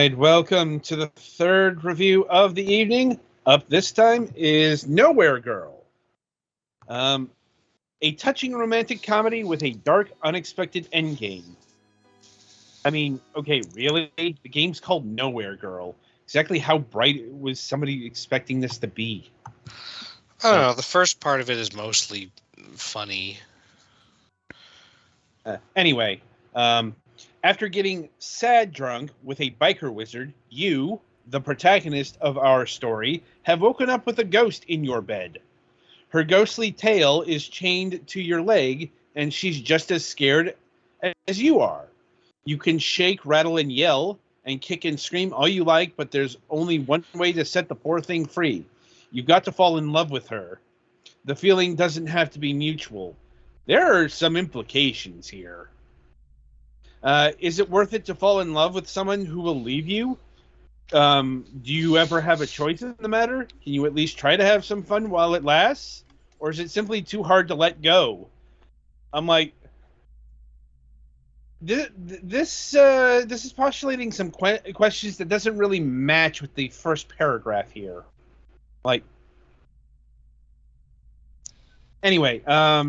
right, welcome to the third review of the evening. Up this time is Nowhere Girl. A touching romantic comedy with a dark, unexpected endgame. I mean, okay, really? The game's called Nowhere Girl. Exactly how bright was somebody expecting this to be? I don't know. The first part of it is mostly funny. Anyway, after getting sad drunk with a biker wizard, you, the protagonist of our story, have woken up with a ghost in your bed. Her ghostly tail is chained to your leg, and she's just as scared as you are. You can shake, rattle, and yell, and kick and scream all you like, but there's only one way to set the poor thing free. You've got to fall in love with her. The feeling doesn't have to be mutual. There are some implications here. Is it worth it to fall in love with someone who will leave you? Do you ever have a choice in the matter? Can you at least try to have some fun while it lasts? Or is it simply too hard to let go? I'm like, this is postulating some questions that doesn't really match with the first paragraph here. Like, anyway,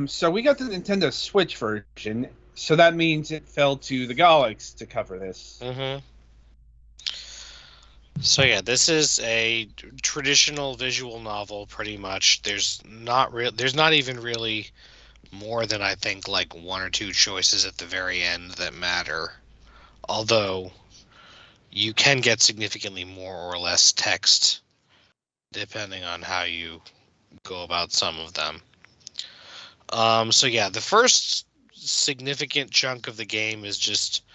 so we got the Nintendo Switch version, so that means it fell to the Galax to cover this. Mm-hmm. So yeah, this is a traditional visual novel, pretty much. There's not even really more than I think like one or two choices at the very end that matter. Although you can get significantly more or less text depending on how you go about some of them. So yeah, the first significant chunk of the game is just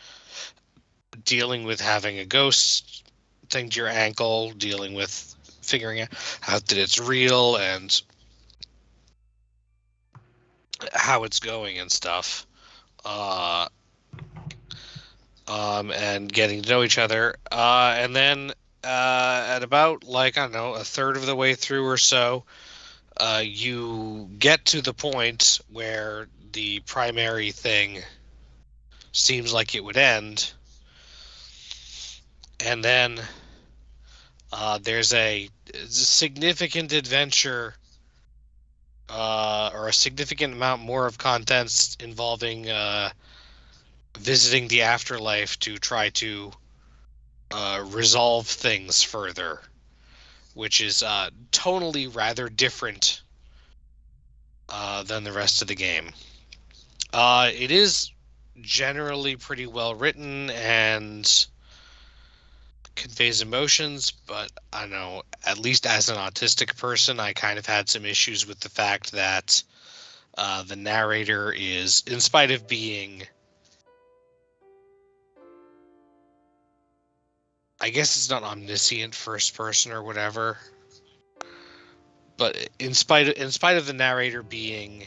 dealing with having a ghost thing to your ankle, dealing with figuring out that it's real and how it's going and stuff. And getting to know each other. And then at about, like, I don't know, a third of the way through or so, you get to the point where the primary thing seems like it would end. And then there's a significant adventure or a significant amount more of contents involving visiting the afterlife to try to resolve things further, which is tonally rather different than the rest of the game. It is generally pretty well written and conveys emotions, but I don't know, at least as an autistic person, I kind of had some issues with the fact that the narrator is, in spite of being, I guess it's not omniscient first person or whatever, but in spite of the narrator being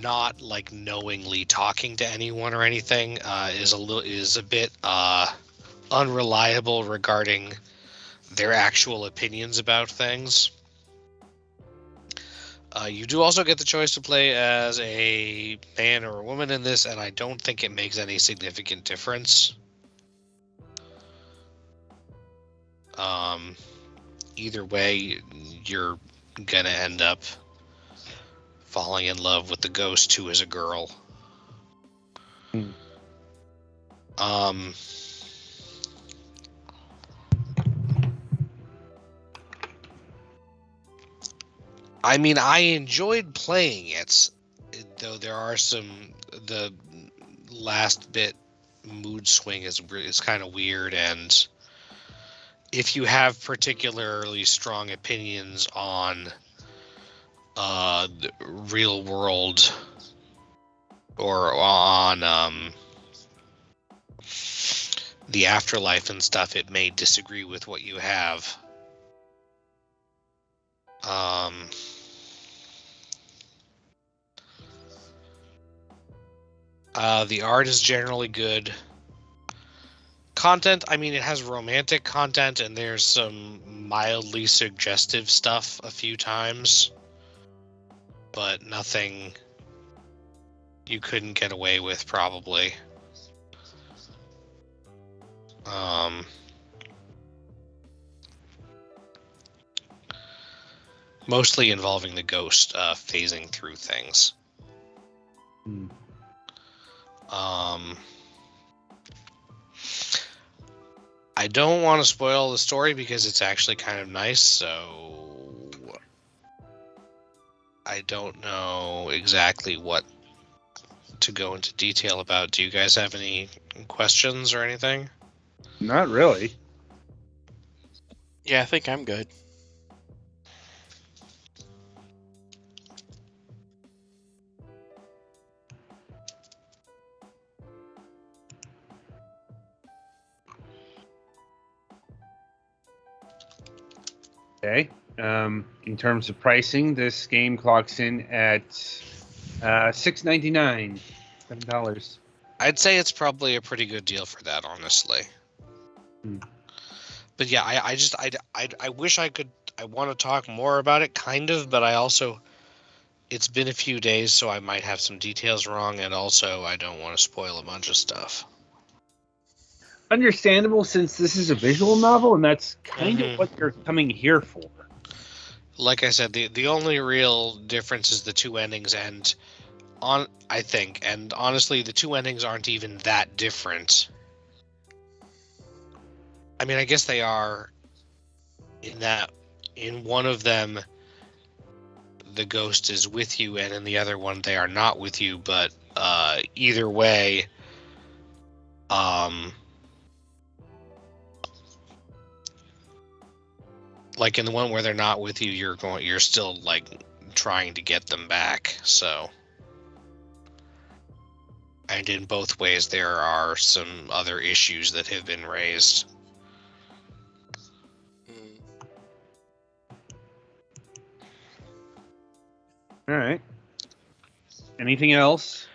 not like knowingly talking to anyone or anything, is a bit unreliable regarding their actual opinions about things. You do also get the choice to play as a man or a woman in this, and I don't think it makes any significant difference. Either way, you're gonna end up falling in love with the ghost who is a girl. I mean, I enjoyed playing it, though there are the last bit mood swing is kind of weird, and if you have particularly strong opinions on the real world or on the afterlife and stuff, it may disagree with what you have. The art is generally good. Content, I mean, it has romantic content, and there's some mildly suggestive stuff a few times, but nothing you couldn't get away with, probably. Mostly involving the ghost phasing through things. Hmm. I don't want to spoil the story because it's actually kind of nice, so I don't know exactly what to go into detail about. Do you guys have any questions or anything? Not really. Yeah, I think I'm good. Okay. In terms of pricing, this game clocks in at $6.99, $7. I'd say it's probably a pretty good deal for that, honestly. Hmm. But yeah, I wish I could. I want to talk more about it, kind of, but I also, it's been a few days, so I might have some details wrong, and also I don't want to spoil a bunch of stuff. Understandable, since this is a visual novel, and that's kind of what you're coming here for. Like I said, the only real difference is the two endings, and I think, and honestly, the two endings aren't even that different. I mean, I guess they are in that in one of them the ghost is with you, and in the other one they are not with you, but either way, like in the one where they're not with you, you're still like trying to get them back. So, and in both ways there are some other issues that have been raised. All right. Anything else?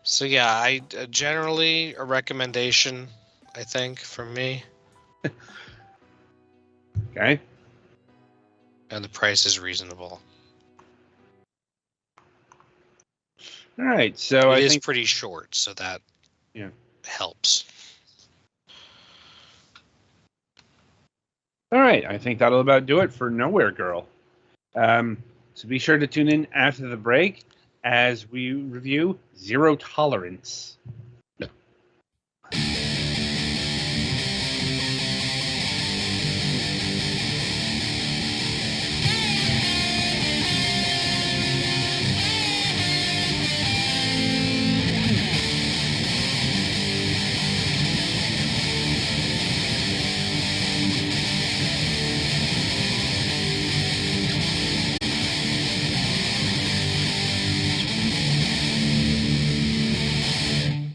So yeah, I generally a recommendation, I think, from me. Okay. And the price is reasonable. All right. So It I is think pretty short, so that helps. All right. I think that'll about do it for Nowhere Girl. So be sure to tune in after the break as we review Zero Tolerance.